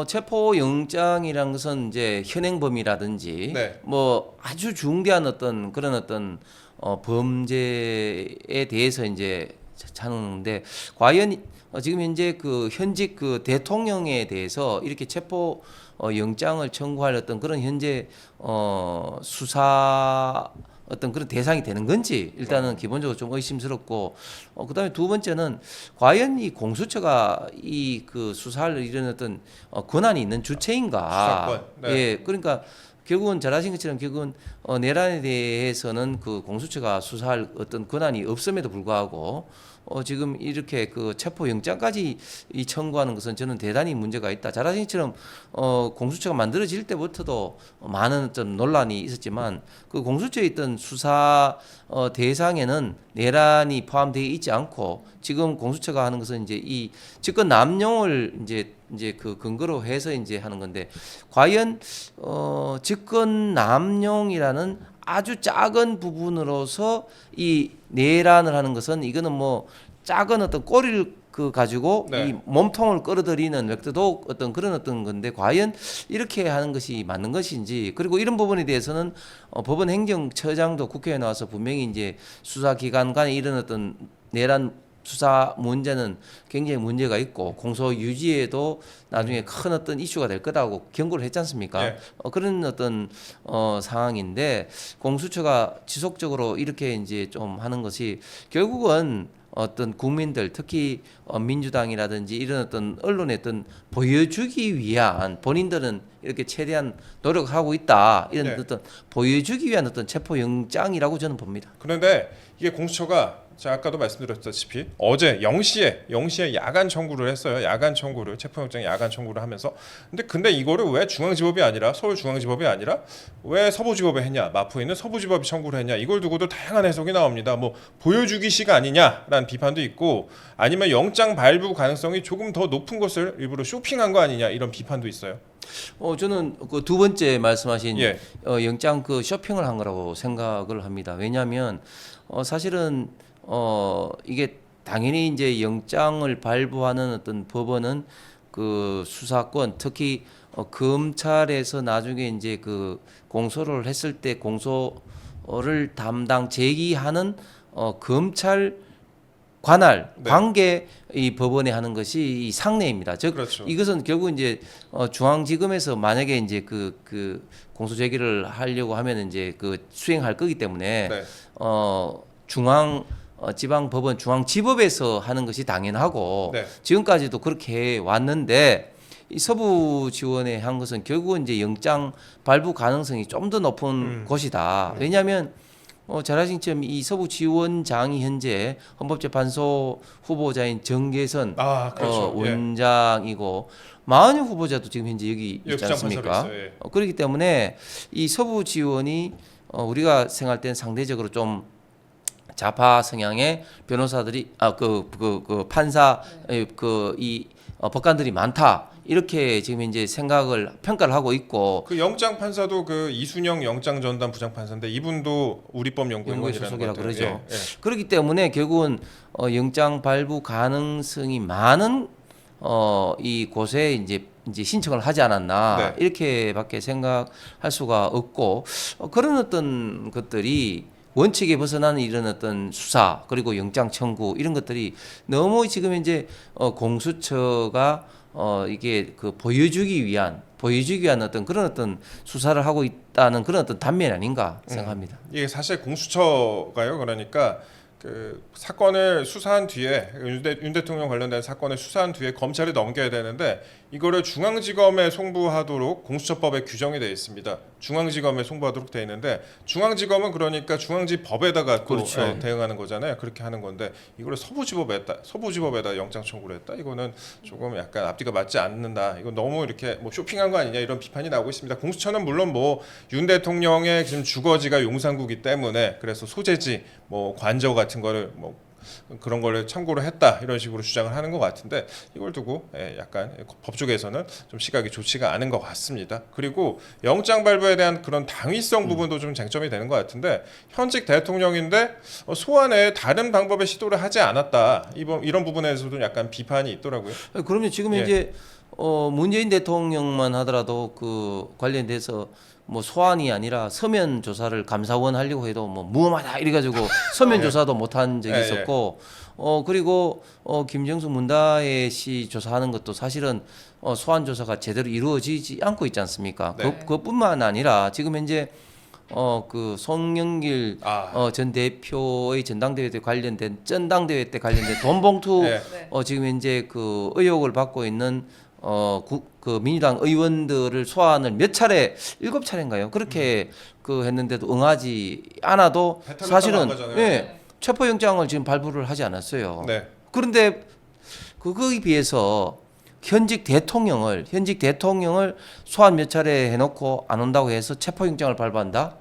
체포영장이란 것은 이제 현행범이라든지 네. 뭐 아주 중대한 어떤 그런 어떤 범죄에 대해서 이제 찾는데 과연 지금 현재 그 현직 그 대통령에 대해서 이렇게 체포 영장을 청구할 어떤 그런 현재 수사 어떤 그런 대상이 되는 건지 일단은 기본적으로 좀 의심스럽고 그다음에 두 번째는 과연 이 공수처가 이 그 수사를 이런 어떤 권한이 있는 주체인가? 수사권. 네. 예, 그러니까 결국은 잘하신 것처럼 결국은 내란에 대해서는 그 공수처가 수사할 어떤 권한이 없음에도 불구하고 지금 이렇게 그 체포 영장까지 이 청구하는 것은 저는 대단히 문제가 있다. 잘하신 것처럼 공수처가 만들어질 때부터도 많은 어떤 논란이 있었지만 그 공수처에 있던 수사 대상에는 내란이 포함되어 있지 않고 지금 공수처가 하는 것은 이제 이 직권 남용을 이제 그 근거로 해서 이제 하는 건데 과연 직권 남용이라는 아주 작은 부분으로서 이 내란을 하는 것은 이거는 뭐 작은 어떤 꼬리를 그 가지고 네. 이 몸통을 끌어들이는 획도도 어떤 그런 어떤 건데 과연 이렇게 하는 것이 맞는 것인지 그리고 이런 부분에 대해서는 법원 행정처장도 국회에 나와서 분명히 이제 수사기관 간에 이런 어떤 내란 수사 문제는 굉장히 문제가 있고 공소 유지에도 나중에 큰 어떤 이슈가 될 거다고 경고를 했지 않습니까? 예. 그런 어떤 상황인데 공수처가 지속적으로 이렇게 이제 좀 하는 것이 결국은 어떤 국민들 특히 민주당이라든지 이런 어떤 언론에 어떤 보여주기 위한 본인들은 이렇게 최대한 노력하고 있다 이런 네. 어떤 보여주기 위한 어떤 체포영장이라고 저는 봅니다. 그런데 이게 공수처가 제가 아까도 말씀드렸다시피 어제 0시에 야간 청구를 했어요. 야간 청구를 체포영장 야간 청구를 하면서 근데 이거를 왜 중앙지법이 아니라 서울중앙지법이 아니라 왜 서부지법에 했냐? 마포에 있는 서부지법이 청구를 했냐? 이걸 두고도 다양한 해석이 나옵니다. 뭐 보여주기식 아니냐라는 비판도 있고 아니면 영장 발부 가능성이 조금 더 높은 것을 일부러 쇼핑한 거 아니냐 이런 비판도 있어요. 저는 그 두 번째 말씀하신 예. 영장 그 쇼핑을 한 거라고 생각을 합니다. 왜냐하면 사실은 이게 당연히 이제 영장을 발부하는 어떤 법원은 그 수사권 특히 검찰에서 나중에 이제 그 공소를 했을 때 공소를 담당 제기하는 검찰 관할 네. 관계 이 법원에 하는 것이 이 상례입니다. 즉 그렇죠. 이것은 결국 이제 중앙지검에서 만약에 이제 그 공소 제기를 하려고 하면 이제 그 수행할 거기 때문에 네. 중앙 지방법원 중앙지법에서 하는 것이 당연하고 네. 지금까지도 그렇게 해 왔는데 이 서부지원에 한 것은 결국은 이제 영장 발부 가능성이 좀 더 높은 곳이다. 왜냐하면 잘하신 것처럼 이 서부지원장이 현재 헌법재판소 후보자인 정계선 그렇죠. 예. 원장이고 마은영 후보자도 지금 현재 여기 예, 있지 않습니까? 부장판사로 있어요. 예. 그렇기 때문에 이 서부지원이 우리가 생각할 때는 상대적으로 좀 좌파 성향의 변호사들이 그 판사 이 법관들이 많다 이렇게 지금 이제 평가를 하고 있고 그 영장 판사도 그 이순영 영장 전담 부장 판사인데 이분도 우리법 연구회 연구원이라는 소속이라 것 그러죠. 같아요. 예, 예. 그렇기 때문에 결국은 영장 발부 가능성이 많은 이 곳에 이제 신청을 하지 않았나 네. 이렇게밖에 생각할 수가 없고 그런 어떤 것들이 원칙에 벗어나는 이런 어떤 수사 그리고 영장 청구 이런 것들이 너무 지금 이제 공수처가 이게 그 보여주기 위한 어떤 그런 어떤 수사를 하고 있다는 그런 어떤 단면 아닌가 생각합니다. 이게 사실 공수처가요. 그러니까 그 사건을 수사한 뒤에 윤 대통령 관련된 사건을 수사한 뒤에 검찰에 넘겨야 되는데 이거를 중앙지검에 송부하도록 공수처법에 규정이 되어 있습니다. 중앙지검에 송부하도록 되어 있는데 중앙지검은 그러니까 중앙지법에다가 또 그렇죠. 대응하는 거잖아요. 그렇게 하는 건데 이거를 서부지법에다 영장 청구를 했다. 이거는 조금 약간 앞뒤가 맞지 않는다. 이거 너무 이렇게 뭐 쇼핑한 거 아니냐 이런 비판이 나오고 있습니다. 공수처는 물론 뭐 윤 대통령의 지금 주거지가 용산구기 때문에 그래서 소재지 뭐 관저 같은 거를 뭐 그런 거를 참고를 했다 이런 식으로 주장을 하는 것 같은데 이걸 두고 약간 법 쪽에서는 좀 시각이 좋지가 않은 것 같습니다. 그리고 영장 발부에 대한 그런 당위성 부분도 좀 쟁점이 되는 것 같은데 현직 대통령인데 소환에 다른 방법의 시도를 하지 않았다 이런 부분에서도 약간 비판이 있더라고요. 그러면 지금 예. 이제 문재인 대통령만 하더라도 그 관련돼서 뭐 소환이 아니라 서면 조사를 감사원 하려고 해도 뭐 무엄하다 이래가지고 서면 조사도 못한 적이 예, 있었고 그리고 김정수 문다혜 씨 조사하는 것도 사실은 소환 조사가 제대로 이루어지지 않고 있지 않습니까? 네. 그것뿐만 아니라 지금 현재 그 송영길 전 대표의 전당대회 때 관련된 전당대회 때 관련된 돈봉투 네. 지금 현재 그 의혹을 받고 있는 그 민주당 의원들을 소환을 몇 차례 7차례인가요? 그렇게 그 했는데도 응하지 않아도 배탈 사실은 났다고 한 거잖아요. 예, 체포영장을 지금 발부를 하지 않았어요. 네. 그런데 그거에 비해서 현직 대통령을 소환 몇 차례 해놓고 안 온다고 해서 체포영장을 발부한다?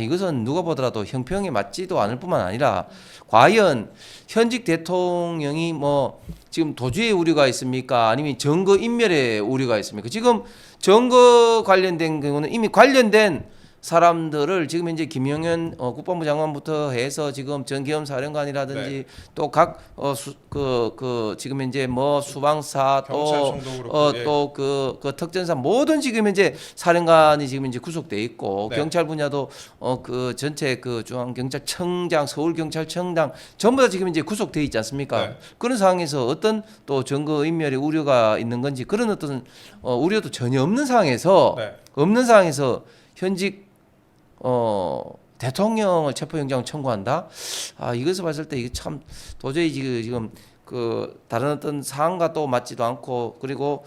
이것은 누가 보더라도 형평에 맞지도 않을 뿐만 아니라 과연 현직 대통령이 뭐 지금 도주의 우려가 있습니까? 아니면 증거 인멸의 우려가 있습니까? 지금 증거 관련된 경우는 이미 관련된 사람들을 지금 현재 김용현 국방부 장관부터 해서 지금 전기현 사령관이라든지 또 각 지금 현재 뭐 수방사 경찰청도 그렇고, 예. 또 그 특전사 모든 지금 현재 사령관이 지금 이제 구속돼 있고 네. 경찰 분야도 그 전체 그 중앙경찰청장, 서울경찰청장 전부 다 지금 이제 구속돼 있지 않습니까? 네. 그런 상황에서 어떤 또 증거 인멸의 우려가 있는 건지 그런 어떤 우려도 전혀 없는 상황에서 네. 현직 대통령을 체포영장 청구한다. 이것을 봤을 때 이게 참 도저히 지금 그 다른 어떤 사항과 또 맞지도 않고 그리고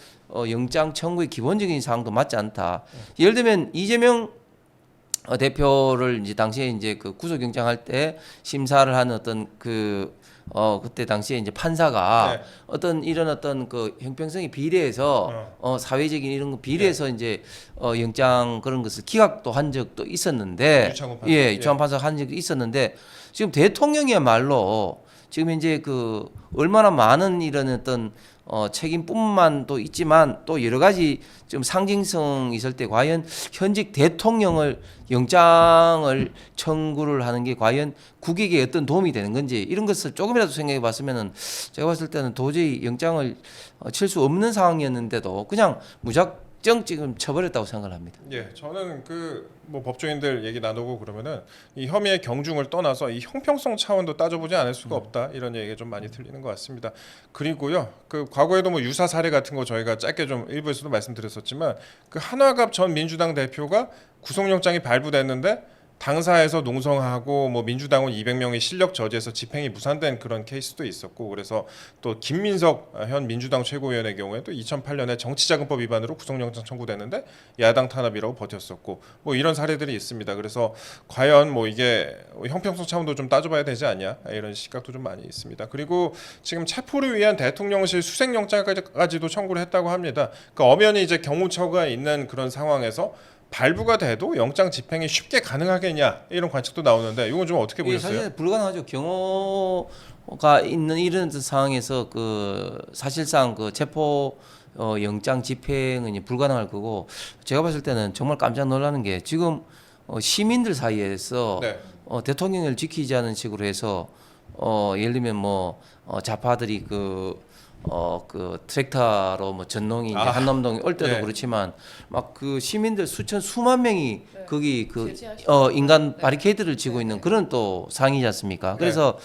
영장 청구의 기본적인 사항도 맞지 않다. 예를 들면 이재명 대표를 이제 당시에 이제 그 구속영장 할 때 심사를 하는 어떤 그때 당시에 이제 판사가 네. 어떤 이런 어떤 그 형평성이 비례해서 사회적인 이런 거 비례해서 이제 영장 그런 것을 기각도 한 적도 있었는데 유창훈 판사. 유창훈 판사가 한 적이 있었는데 지금 대통령이야말로 지금 이제 그 얼마나 많은 이런 어떤 책임뿐만 또 있지만 또 여러 가지 좀 상징성 있을 때 과연 현직 대통령을 영장을 청구를 하는 게 과연 국익에 어떤 도움이 되는 건지 이런 것을 조금이라도 생각해 봤으면은 제가 봤을 때는 도저히 영장을 칠 수 없는 상황이었는데도 그냥 무작정 지금 쳐버렸다고 생각을 합니다. 예, 저는 그 뭐 법조인들 얘기 나누고 그러면은 이 혐의의 경중을 떠나서 이 형평성 차원도 따져보지 않을 수가 없다 이런 얘기가 좀 많이 들리는 것 같습니다. 그리고요, 그 과거에도 뭐 유사 사례 같은 거 저희가 짧게 좀 일부에서도 말씀드렸었지만 그 한화갑 전 민주당 대표가 구속영장이 발부됐는데 당사에서 농성하고 뭐 민주당원 200명이 실력 저지해서 집행이 무산된 그런 케이스도 있었고 그래서 또 김민석 현 민주당 최고위원의 경우에도 2008년에 정치자금법 위반으로 구속영장 청구됐는데 야당 탄압이라고 버텼었고 뭐 이런 사례들이 있습니다. 그래서 과연 뭐 이게 형평성 차원도 좀 따져봐야 되지 않냐 이런 시각도 좀 많이 있습니다. 그리고 지금 체포를 위한 대통령실 수색영장까지도 청구를 했다고 합니다. 그 엄연히 이제 경호처가 있는 그런 상황에서 발부가 돼도 영장 집행이 쉽게 가능하겠냐 이런 관측도 나오는데 이건 좀 어떻게 보셨어요? 사실 불가능하죠. 경호가 있는 이런 상황에서 그 사실상 그 체포 영장 집행은 이제 불가능할 거고 제가 봤을 때는 정말 깜짝 놀라는 게 지금 시민들 사이에서 네. 대통령을 지키지 않은 식으로 해서 예를 들면 뭐 좌파들이 그 트랙터로 뭐 전농이 이제 한남동에 올 때도 네. 그렇지만 막 그 시민들 수만 명이 거기 그 제지하시죠. 인간 바리케이드를 치고 있는 그런 또 상황이지 않습니까? 그래서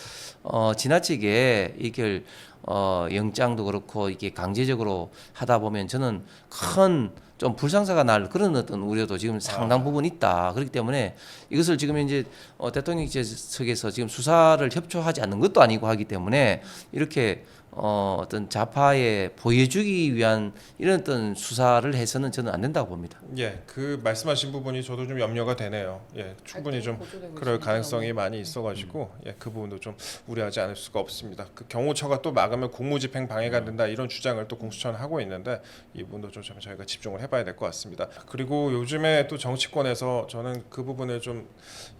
지나치게 이걸 영장도 그렇고 이게 강제적으로 하다 보면 저는 큰 좀 불상사가 날 그런 어떤 우려도 지금 상당 부분 있다. 그렇기 때문에 이것을 지금 이제 대통령 측에서 지금 수사를 협조하지 않는 것도 아니고 하기 때문에 이렇게 어떤 좌파에 보여주기 위한 이런 어떤 수사를 해서는 저는 안 된다고 봅니다. 예, 그 말씀하신 부분이 저도 좀 염려가 되네요. 예, 충분히 좀 그럴 가능성이 많이 있어가지고 예, 그 부분도 좀 우려하지 않을 수가 없습니다. 그 경호처가 또 막으면 공무집행 방해가 된다 이런 주장을 또 공수처는 하고 있는데 이 부분도 좀 저희가 집중을 해봐야 될 것 같습니다. 그리고 요즘에 또 정치권에서 저는 그 부분을 좀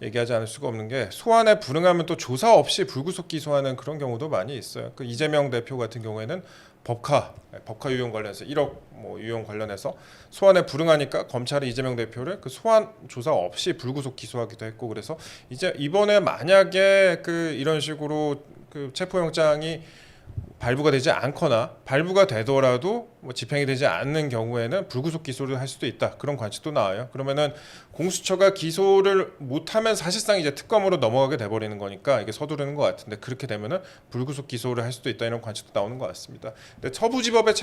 얘기하지 않을 수가 없는 게 소환에 불응하면 또 조사 없이 불구속 기소하는 그런 경우도 많이 있어요. 그 이재명 대표 같은 경우에는 법카 유용 관련해서 1억 뭐 유용 관련해서 소환에 불응하니까 검찰이 이재명 대표를 그 소환 조사 없이 불구속 기소하기도 했고 그래서 이제 이번에 만약에 그 이런 식으로 그 체포영장이 발부가 되지 않거나 발부가 되더라도 뭐 집행이 되지 않는 경우에는 불구속 기소를 할 수도 있다. 그런 관측도 나와요. 그러면은 공수처가 기소를 못하면 사실상 이제 특검으로 넘어가게 돼버리는 거니까 이게 서두르는 것 같은데 그렇게 되면은 불구속 기소를 할 수도 있다 이런 관측도 나오는 것 같습니다. 근데 서부지법에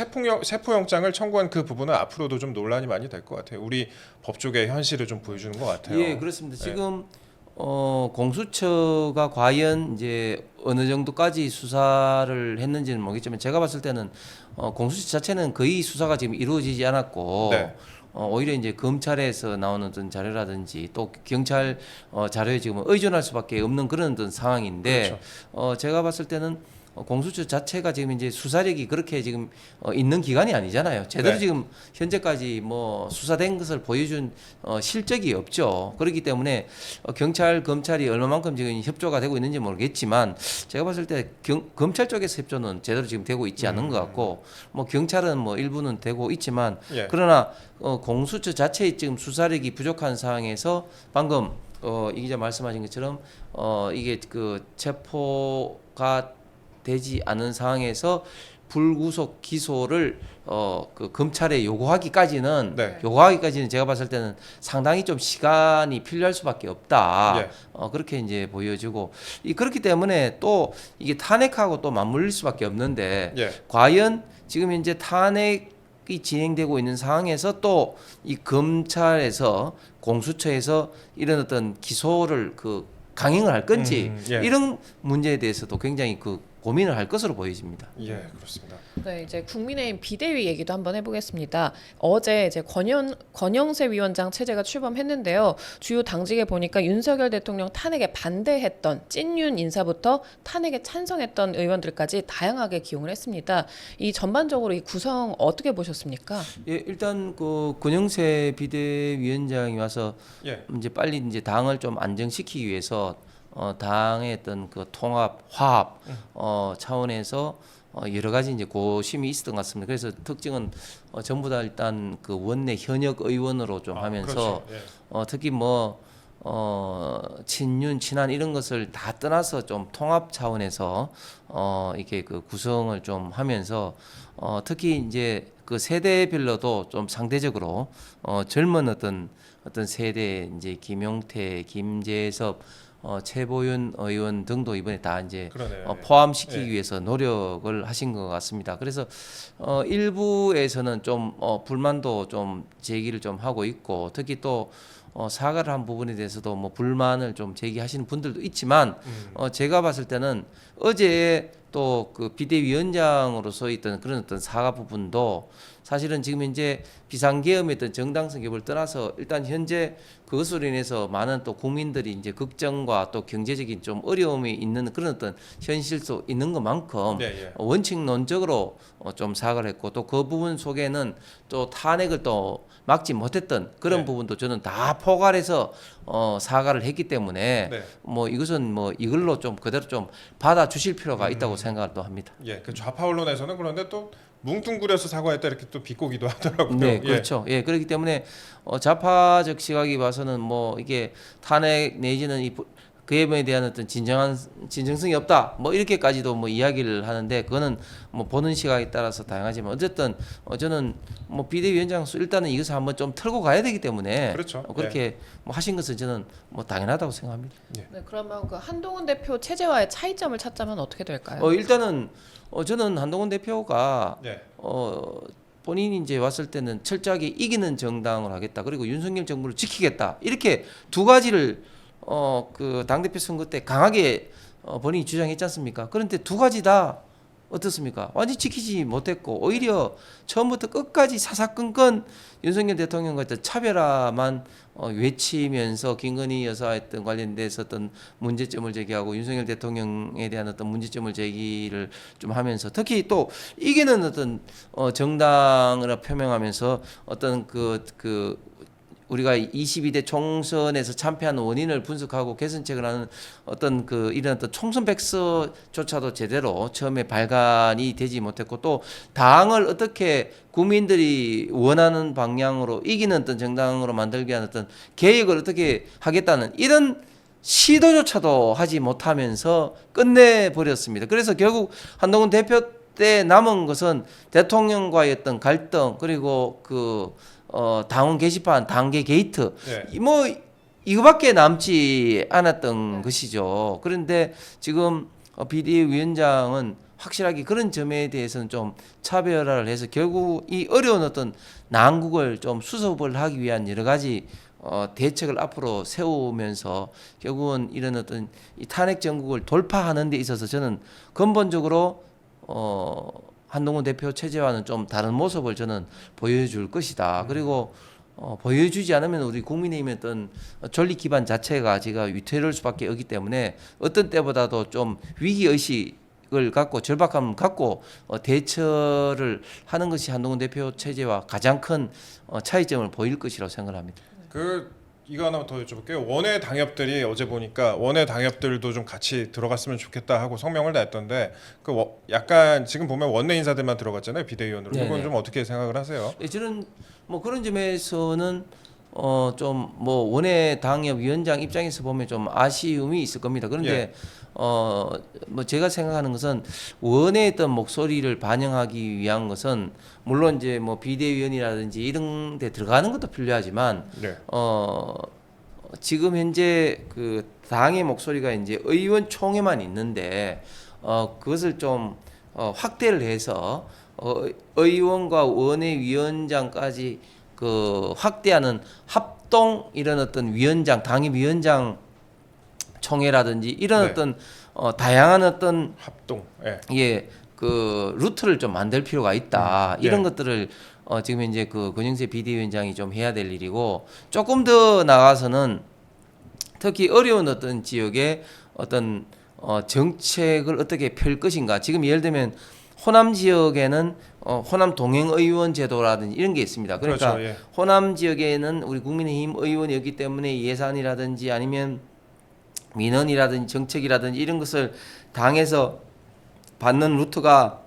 체포영장을 청구한 그 부분은 앞으로도 좀 논란이 많이 될 것 같아요. 우리 법조계의 현실을 좀 보여주는 것 같아요. 예, 그렇습니다. 네. 지금 공수처가 과연 이제 어느 정도까지 수사를 했는지는 모르겠지만 제가 봤을 때는 공수처 자체는 거의 수사가 지금 이루어지지 않았고 네. 오히려 이제 검찰에서 나오는 어떤 자료라든지 또 경찰 자료에 지금 의존할 수밖에 없는 그런 어떤 상황인데 제가 봤을 때는 공수처 자체가 지금 이제 수사력이 그렇게 지금 있는 기관이 아니잖아요. 제대로 네. 지금 현재까지 뭐 수사된 것을 보여준 실적이 없죠. 그렇기 때문에 경찰, 검찰이 얼마만큼 지금 협조가 되고 있는지 모르겠지만 제가 봤을 때 검찰 쪽에서 협조는 제대로 지금 되고 있지 않은 것 같고 뭐 경찰은 뭐 일부는 되고 있지만 예. 그러나 공수처 자체의 지금 수사력이 부족한 상황에서 방금 이 기자 말씀하신 것처럼 이게 그 체포가 되지 않은 상황에서 불구속 기소를 그 검찰에 요구하기까지는 네. 제가 봤을 때는 상당히 좀 시간이 필요할 수밖에 없다. 예. 그렇게 이제 보여지고 그렇기 때문에 또 이게 탄핵하고 또 맞물릴 수밖에 없는데 예. 과연 지금 이제 탄핵이 진행되고 있는 상황에서 또 이 검찰에서 공수처에서 이런 어떤 기소를 그 강행을 할 건지 예. 이런 문제에 대해서도 굉장히 그 고민을 할 것으로 보여집니다. 예, 그렇습니다. 네, 이제 국민의힘 비대위 얘기도 한번 해보겠습니다. 어제 이제 권영세 위원장 체제가 출범했는데요. 주요 당직에 보니까 윤석열 대통령 탄핵에 반대했던 찐윤 인사부터 탄핵에 찬성했던 의원들까지 다양하게 기용을 했습니다. 이 전반적으로 이 구성 어떻게 보셨습니까? 예, 일단 그 권영세 비대위원장이 와서 예. 이제 빨리 이제 당을 좀 안정시키기 위해서 당의 어떤 그 통합, 화합 차원에서 여러 가지 이제 고심이 있었던 것 같습니다. 그래서 특징은 전부 다 일단 그 원내 현역 의원으로 좀 하면서 그렇죠. 예. 특히 뭐 친윤, 친한 이런 것을 다 떠나서 좀 통합 차원에서 이렇게 그 구성을 좀 하면서 특히 이제 그 세대별로도 좀 상대적으로 젊은 어떤 세대 이제 김용태, 김재섭 최보윤 의원 등도 이번에 다 이제 그러네요. 포함시키기 예. 위해서 노력을 하신 것 같습니다. 그래서 일부에서는 좀 불만도 좀 제기를 좀 하고 있고 특히 또 사과를 한 부분에 대해서도 뭐 불만을 좀 제기하시는 분들도 있지만 제가 봤을 때는 어제 또 그 비대위원장으로서 있던 그런 어떤 사과 부분도 사실은 지금 이제 비상계엄의 어떤 정당성 격을 떠나서 일단 현재 그것으로 인해서 많은 또 국민들이 이제 걱정과 또 경제적인 좀 어려움이 있는 그런 어떤 현실도 있는 것만큼 네, 예. 원칙론적으로 좀 사과를 했고 또 그 부분 속에는 또 탄핵을 또 막지 못했던 그런 네. 부분도 저는 다 포괄해서 사과를 했기 때문에 네. 뭐 이것은 뭐 이걸로 좀 그대로 좀 받아주실 필요가 있다고 생각을 또 합니다. 예, 그 좌파 언론에서는 그런데 또 뭉뚱그려서 사과했다 이렇게 또 비꼬기도 하더라고요. 네, 그렇죠. 예, 그렇기 때문에 좌파적 시각이 봐서는 뭐 이게 탄핵 내지는 그에 대한 어떤 진정성이 없다. 뭐 이렇게까지도 뭐 이야기를 하는데 그거는 뭐 보는 시각에 따라서 다양하지만 어쨌든 저는 뭐 비대위원장으로서 일단은 이것을 한번 좀 털고 가야 되기 때문에 그렇죠. 그렇게 뭐 하신 것은 저는 뭐 당연하다고 생각합니다. 네, 그러면 그 한동훈 대표 체제와의 차이점을 찾자면 어떻게 될까요? 일단은 저는 한동훈 대표가 예. 본인이 이제 왔을 때는 철저하게 이기는 정당을 하겠다. 그리고 윤석열 정부를 지키겠다. 이렇게 두 가지를 그 당대표 선거 때 강하게 본인이 주장했지 않습니까? 그런데 두 가지 다 어떻습니까? 완전히 지키지 못했고 오히려 처음부터 끝까지 사사건건 윤석열 대통령과 어떤 차별화만 외치면서 김건희 여사했던 관련돼서 어떤 문제점을 제기하고 윤석열 대통령에 대한 어떤 문제점을 제기를 좀 하면서 특히 또 이기는 어떤 정당을 표명하면서 어떤 우리가 22대 총선에서 참패한 원인을 분석하고 개선책을 하는 어떤 이런 어떤 총선 백서조차도 제대로 처음에 발간이 되지 못했고 또 당을 어떻게 국민들이 원하는 방향으로 이기는 어떤 정당으로 만들기 위한 어떤 계획을 어떻게 하겠다는 이런 시도조차도 하지 못하면서 끝내버렸습니다. 그래서 결국 한동훈 대표 그때 남은 것은 대통령과의 어떤 갈등 그리고 당원 게시판 당계 게이트 네. 뭐 이거밖에 남지 않았던 것이죠. 그런데 지금 비대위원장은 확실하게 그런 점에 대해서는 좀 차별화를 해서 결국 이 어려운 어떤 난국을 좀 수습을 하기 위한 여러 가지 대책을 앞으로 세우면서 결국은 이런 어떤 이 탄핵 정국을 돌파하는 데 있어서 저는 근본적으로 한동훈 대표 체제와는 좀 다른 모습을 저는 보여줄 것이다. 그리고 보여주지 않으면 우리 국민의힘의 어떤 존립 기반 자체가 제가 위태로울 수밖에 없기 때문에 어떤 때보다도 좀 위기 의식을 갖고 절박함을 갖고 대처를 하는 것이 한동훈 대표 체제와 가장 큰 차이점을 보일 것이라고 생각합니다. 이거 하나만 더 여쭤볼게요. 원외 당협들이 어제 보니까 원외 당협들도 좀 같이 들어갔으면 좋겠다 하고 성명을 냈던데 약간 지금 보면 원내 인사들만 들어갔잖아요, 비대위원으로. 네네. 이건 좀 어떻게 생각을 하세요? 예, 저는 뭐 그런 점에서는 좀 뭐 원외 당협 위원장 입장에서 보면 좀 아쉬움이 있을 겁니다. 그런데 예. 뭐 제가 생각하는 것은 원외의 어떤 목소리를 반영하기 위한 것은 물론 이제 뭐 비대위원이라든지 이런 데 들어가는 것도 필요하지만 네. 지금 현재 그 당의 목소리가 이제 의원총회만 있는데 그것을 좀 확대를 해서 의원과 원외위원장까지 그 확대하는 합동 이런 어떤 위원장 당협위원장 총회라든지 이런 네. 어떤 다양한 어떤 합동. 예. 그 루트를 좀 만들 필요가 있다. 예. 이런 것들을 지금 이제 그 권영세 비대위원장이 좀 해야 될 일이고 조금 더 나가서는 특히 어려운 어떤 지역에 어떤 정책을 어떻게 펼 것인가. 지금 예를 들면 호남 지역에는 호남 동행 의원 제도라든지 이런 게 있습니다. 그러니까 그렇죠. 예. 호남 지역에는 우리 국민의힘 의원이었기 때문에 예산이라든지 아니면 민원이라든지 정책이라든지 이런 것을 당에서 받는 루트가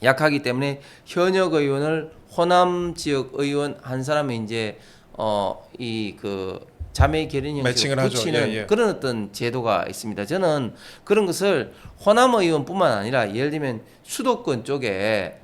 약하기 때문에 현역 의원을 호남 지역 의원 한 사람이 이제 이 그 자매 결연 매칭을 형식으로 하죠. 붙이는 예, 예. 그런 어떤 제도가 있습니다. 저는 그런 것을 호남 의원뿐만 아니라 예를 들면 수도권 쪽에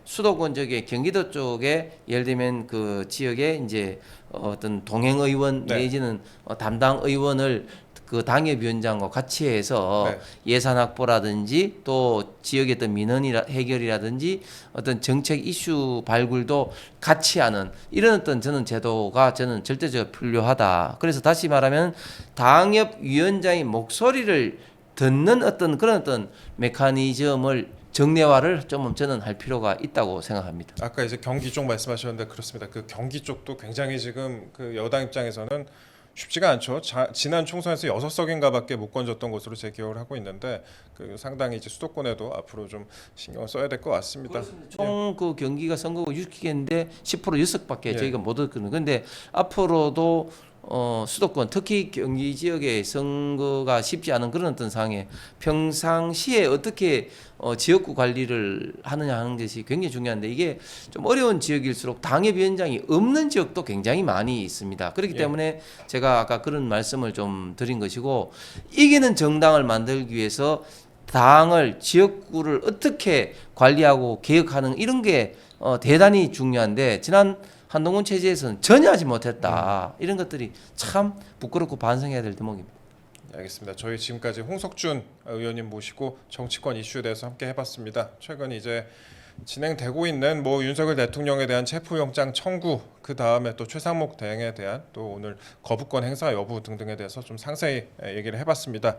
경기도 쪽에 예를 들면 그 지역에 이제 어떤 동행 의원 네. 내지는 담당 의원을 그 당협위원장과 같이 해서 네. 예산 확보라든지 또 지역의 어떤 민원 해결이라든지 어떤 정책 이슈 발굴도 같이 하는 이런 어떤 저는 제도가 저는 절대적으로 필요하다. 그래서 다시 말하면 당협위원장의 목소리를 듣는 어떤 그런 어떤 메커니즘을 정례화를 좀 저는 할 필요가 있다고 생각합니다. 아까 이제 경기 쪽 말씀하셨는데 그렇습니다. 그 경기 쪽도 굉장히 지금 그 여당 입장에서는 쉽지가 않죠. 지난 총선에서 6석인가밖에 못 건졌던 것으로 제 기억을 하고 있는데 그 상당히 이제 수도권에도 앞으로 좀 신경을 써야 될 것 같습니다. 총 그 경기가 선거가 6개인데 10% 6석밖에 예. 저희가 못 얻거든요. 근데 앞으로도 수도권 특히 경기 지역의 선거가 쉽지 않은 그런 어떤 상황에 평상시에 어떻게 지역구 관리를 하느냐 하는 것이 굉장히 중요한데 이게 좀 어려운 지역일수록 당협위원장이 없는 지역도 굉장히 많이 있습니다. 그렇기 예. 때문에 제가 아까 그런 말씀을 좀 드린 것이고 이기는 정당을 만들기 위해서 당을 지역구를 어떻게 관리하고 개혁하는 이런 게 대단히 중요한데 지난 한동훈 체제에서는 전혀 하지 못했다. 이런 것들이 참 부끄럽고 반성해야 될 대목입니다. 알겠습니다. 저희 지금까지 홍석준 의원님 모시고 정치권 이슈에 대해서 함께 해봤습니다. 최근 이제 진행되고 있는 뭐 윤석열 대통령에 대한 체포영장 청구, 그 다음에 또 최상목 대행에 대한 또 오늘 거부권 행사 여부 등등에 대해서 좀 상세히 얘기를 해봤습니다.